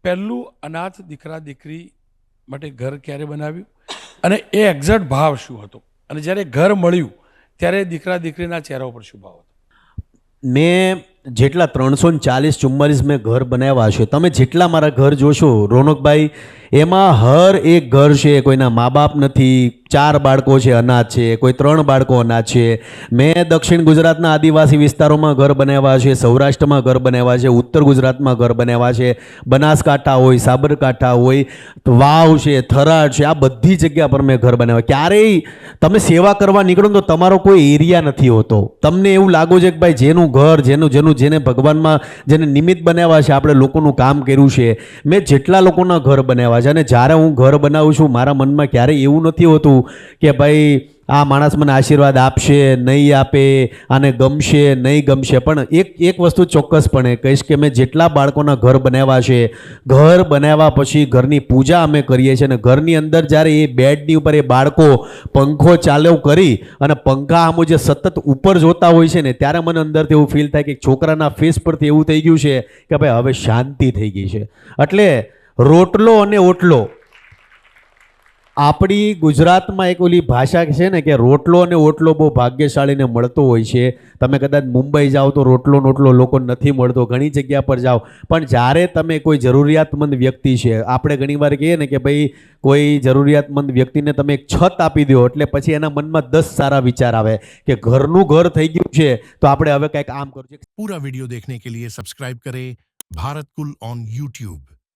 પહેલું અનાથ દીકરા દીકરી માટે ઘર ક્યારે બનાવ્યું અને એ એક્ઝેક્ટ ભાવ શું હતો અને જ્યારે ઘર મળ્યું ત્યારે દીકરા દીકરીના ચહેરા ઉપર શું ભાવ હતો? મેં જેટલા 340-44 મેં ઘર બનાવ્યા છે, તમે જેટલા મારા ઘર જોશો રોનકભાઈ, એમાં હર એક ઘર છે, કોઈના મા બાપ નથી, 4 બાળકો છે અનાથ છે, કોઈ 3 બાળકો અનાથ છે. મેં દક્ષિણ ગુજરાતના આદિવાસી વિસ્તારોમાં ઘર બનાવ્યા છે, સૌરાષ્ટ્રમાં ઘર બનાવ્યા છે, ઉત્તર ગુજરાતમાં ઘર બનાવ્યા છે, બનાસકાંઠા હોય, સાબરકાંઠા હોય, વાવ છે, થરાદ છે, આ બધી જગ્યા પર મેં ઘર બનાવ્યા. ક્યારેય તમે સેવા કરવા નીકળો તો તમારો કોઈ એરિયા નથી હોતો. તમને એવું લાગો છે કે ભાઈ જેનું ઘર જેને ભગવાનમાં જેને નિમિત્ત બનાવ્યા છે, આપણે લોકોનું કામ કર્યું છે. મેં જેટલા લોકોના ઘર બનાવ્યા છે, અને જ્યારે હું ઘર બનાવું છું મારા મનમાં ક્યારેય એવું નથી હોતું કે ભાઈ આ માણસ મને આશીર્વાદ આપશે, નહીં આપે, આને ગમશે, નહીં ગમશે. પણ એક વસ્તુ ચોક્કસપણે કહીશ કે મેં જેટલા બાળકોના ઘર બનાવ્યા છે, ઘર બનાવ્યા પછી ઘરની પૂજા અમે કરીએ છીએ, અને ઘરની અંદર જ્યારે એ બેડની ઉપર એ બાળકો પંખો ચાલુ કરી અને પંખા આમ જે સતત ઉપર જોતા હોય છે ને, ત્યારે મને અંદરથી એવું ફીલ થાય કે છોકરાના ફેસ પરથી એવું થઈ ગયું છે કે ભાઈ હવે શાંતિ થઈ ગઈ છે. એટલે રોટલો અને ઓટલો, આપણી ગુજરાતમાં એક ઓલી ભાષા છે ને કે રોટલો અને ઓટલો બહુ ભાગ્યશાળીને મળતો હોય છે. તમે કદાચ મુંબઈ જાઓ તો રોટલો નોટલો લોકો નથી મળતો, ઘણી જગ્યા પર જાઓ, પણ જ્યારે તમે કોઈ જરૂરિયાતમંદ વ્યક્તિ છે, આપણે ઘણીવાર કહીએ ને કે ભાઈ કોઈ જરૂરિયાતમંદ વ્યક્તિને તમે એક છત આપી દો એટલે પછી એના મનમાં 10 સારા વિચાર આવે કે ઘરનું ઘર થઈ ગયું છે તો આપણે હવે કંઈક આમ કરવું છે. पूरा वीडियो देखने के लिए सब्सक्राइब करें भारत कुल ऑन YouTube।